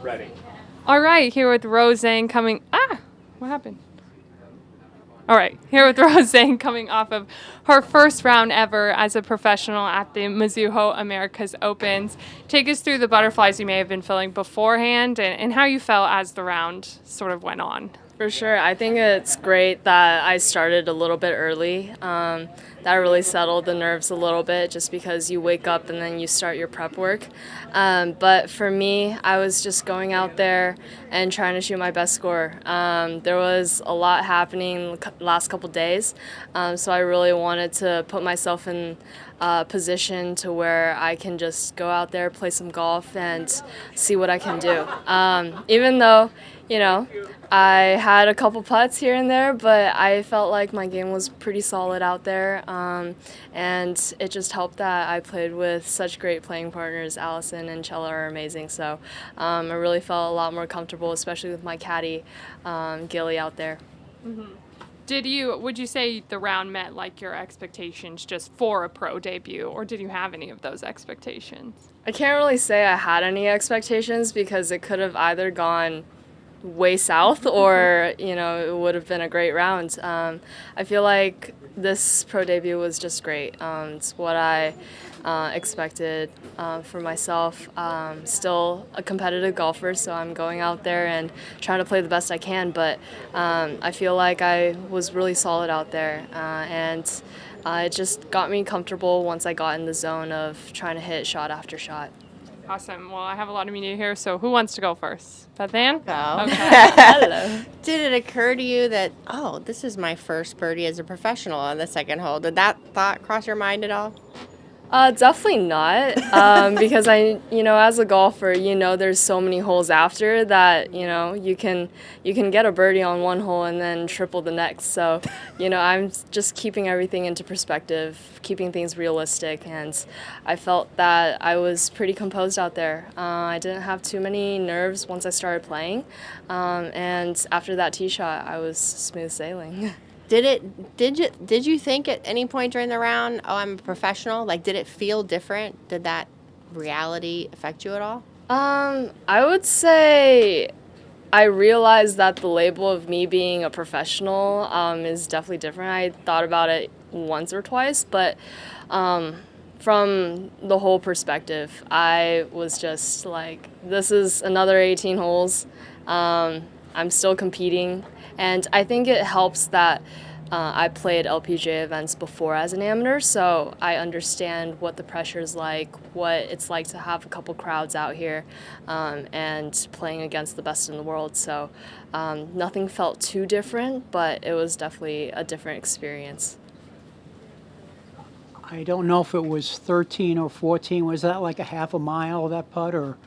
Ready. All right, here with Zhang coming. What happened? All right, here with Zhang coming off of her first round ever as a professional at the Mizuho Americas Opens. Take us through the butterflies you may have been feeling beforehand and how you felt as the round sort of went on. For sure. I think it's great that I started a little bit early. That really settled the nerves a little bit just because you wake up and then you start your prep work. But for me, I was just going out there and trying to shoot my best score. There was a lot happening the last couple days, so I really wanted to put myself in position to where I can just go out there, play some golf, and see what I can do. Even though, I had a couple putts here and there, but I felt like my game was pretty solid out there, and it just helped that I played with such great playing partners. Allison and Chella are amazing, so I really felt a lot more comfortable, especially with my caddy, Gilly, out there. Mm-hmm. Would you say the round met like your expectations just for a pro debut, or did you have any of those expectations? I can't really say I had any expectations because it could have either gone way south or it would have been a great round. I feel like this pro debut was just great. It's what I expected for myself. Still a competitive golfer, so I'm going out there and trying to play the best I can, but I feel like I was really solid out there, and it just got me comfortable once I got in the zone of trying to hit shot after shot. Awesome. Well, I have a lot of media here, so who wants to go first? Beth Ann? Go. Okay. Hello. Did it occur to you that, this is my first birdie as a professional on the second hole? Did that thought cross your mind at all? Definitely not, because as a golfer, there's so many holes after that, you can get a birdie on one hole and then triple the next. So, I'm just keeping everything into perspective, keeping things realistic, and I felt that I was pretty composed out there. I didn't have too many nerves once I started playing, and after that tee shot, I was smooth sailing. Did you think at any point during the round, I'm a professional? Like, did it feel different? Did that reality affect you at all? I would say I realized that the label of me being a professional is definitely different. I thought about it once or twice, but from the whole perspective, I was just like, this is another 18 holes. I'm still competing, and I think it helps that I played LPGA events before as an amateur, so I understand what the pressure is like, what it's like to have a couple crowds out here, and playing against the best in the world. So nothing felt too different, but it was definitely a different experience. I don't know if it was 13 or 14. Was that like a half a mile, that putt, or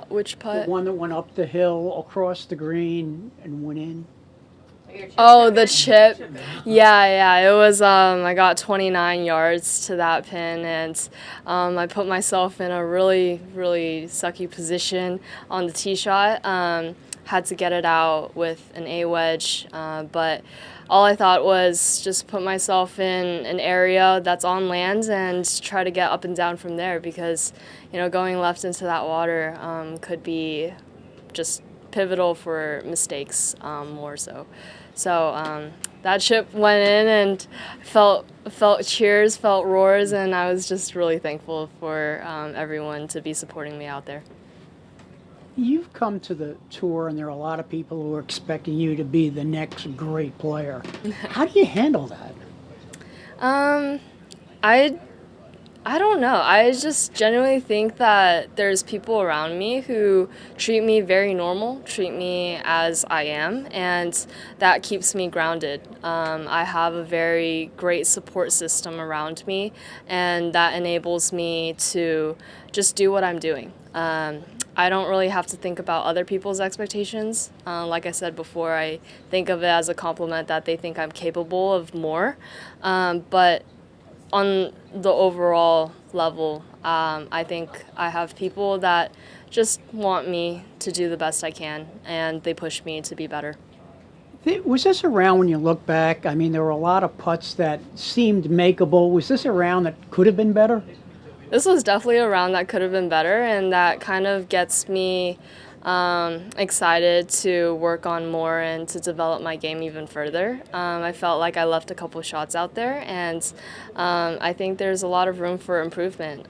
Which putt? the one that went up the hill across the green and went in? Oh, the chip. Yeah. It was, I got 29 yards to that pin, and I put myself in a really, really sucky position on the tee shot. Had to get it out with an A wedge, but all I thought was just put myself in an area that's on land and try to get up and down from there, because, going left into that water could be just pivotal for mistakes more so. So that chip went in, and felt cheers, felt roars, and I was just really thankful for everyone to be supporting me out there. You've come to the tour, and there are a lot of people who are expecting you to be the next great player. How do you handle that? I don't know. I just genuinely think that there's people around me who treat me very normal, treat me as I am, and that keeps me grounded. I have a very great support system around me, and that enables me to just do what I'm doing. I don't really have to think about other people's expectations. Like I said before, I think of it as a compliment that they think I'm capable of more. But on the overall level, I think I have people that just want me to do the best I can, and they push me to be better. Was this a round, when you look back, I mean, there were a lot of putts that seemed makeable. Was this a round that could have been better? This was definitely a round that could have been better, and that kind of gets me excited to work on more and to develop my game even further. I felt like I left a couple shots out there, and I think there's a lot of room for improvement.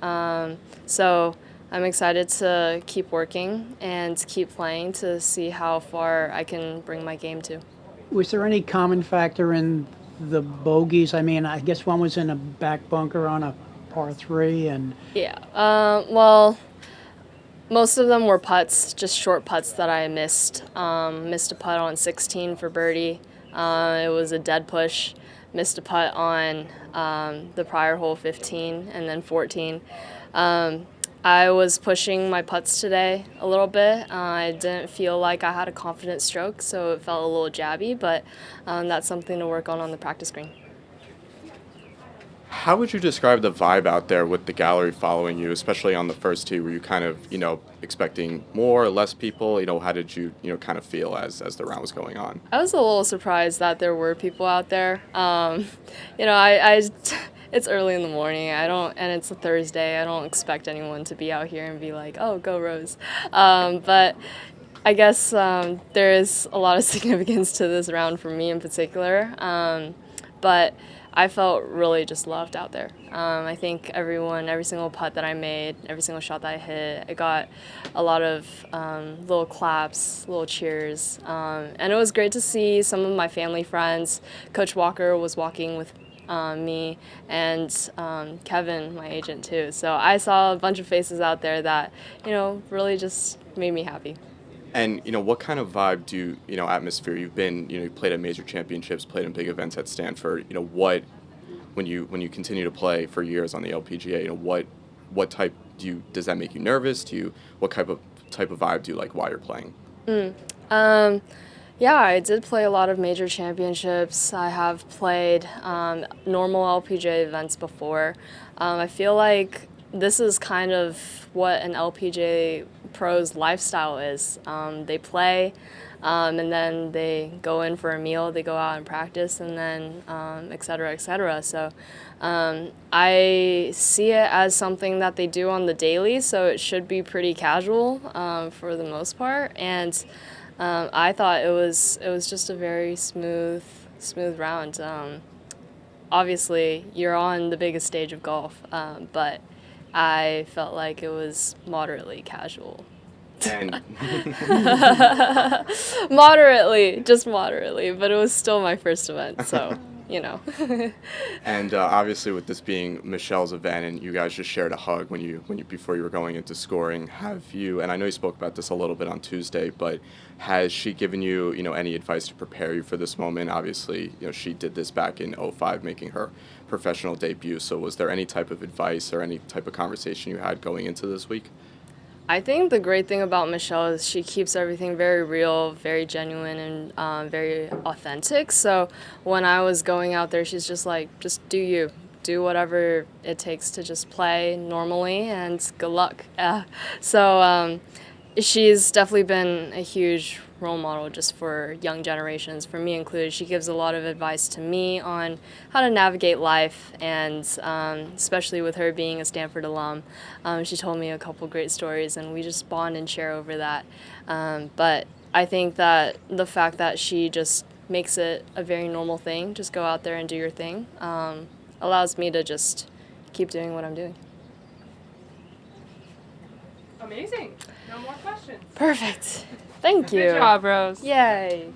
So I'm excited to keep working and keep playing to see how far I can bring my game to. Was there any common factor in the bogeys? I mean, I guess one was in a back bunker on a par 3, and Yeah, well, most of them were putts, just short putts that I missed. Missed a putt on 16 for birdie. It was a dead push. Missed a putt on the prior hole, 15, and then 14. I was pushing my putts today a little bit. I didn't feel like I had a confident stroke, so it felt a little jabby, but that's something to work on the practice green. How would you describe the vibe out there with the gallery following you, especially on the first tee? Were you kind of, expecting more or less people? How did you, kind of feel as the round was going on? I was a little surprised that there were people out there. It's early in the morning. And it's a Thursday. I don't expect anyone to be out here and be like, "Oh, go Rose." But I guess there is a lot of significance to this round for me in particular. But I felt really just loved out there. I think every single putt that I made, every single shot that I hit, I got a lot of little claps, little cheers. And it was great to see some of my family friends. Coach Walker was walking with me, and Kevin, my agent, too. So I saw a bunch of faces out there that, really just made me happy. And, what kind of vibe do you, atmosphere you've been, you played at major championships, played in big events at Stanford, when you continue to play for years on the LPGA, what type does that make you nervous? What type of vibe do you like while you're playing? Yeah, I did play a lot of major championships. I have played normal LPGA events before. I feel like this is kind of what an LPGA pro's lifestyle is. They play, and then they go in for a meal, they go out and practice, and then et cetera, et cetera. So I see it as something that they do on the daily, so it should be pretty casual for the most part. And I thought it was just a very smooth round. Obviously, you're on the biggest stage of golf, but I felt like it was moderately casual. And Just moderately, but it was still my first event, so, And obviously, with this being Michelle's event, and you guys just shared a hug before you were going into scoring. Have you? And I know you spoke about this a little bit on Tuesday, but has she given you, any advice to prepare you for this moment? Obviously, she did this back in 2005, making her professional debut. So, was there any type of advice or any type of conversation you had going into this week? I think the great thing about Michelle is she keeps everything very real, very genuine, and very authentic. So when I was going out there, she's just like, just do you. Do whatever it takes to just play normally, and good luck. So she's definitely been a huge role model just for young generations, for me included. She gives a lot of advice to me on how to navigate life, and especially with her being a Stanford alum, she told me a couple great stories, and we just bond and share over that. But I think that the fact that she just makes it a very normal thing, just go out there and do your thing, allows me to just keep doing what I'm doing. Amazing. No more questions. Perfect. Thank you. Good job, Rose. Yay.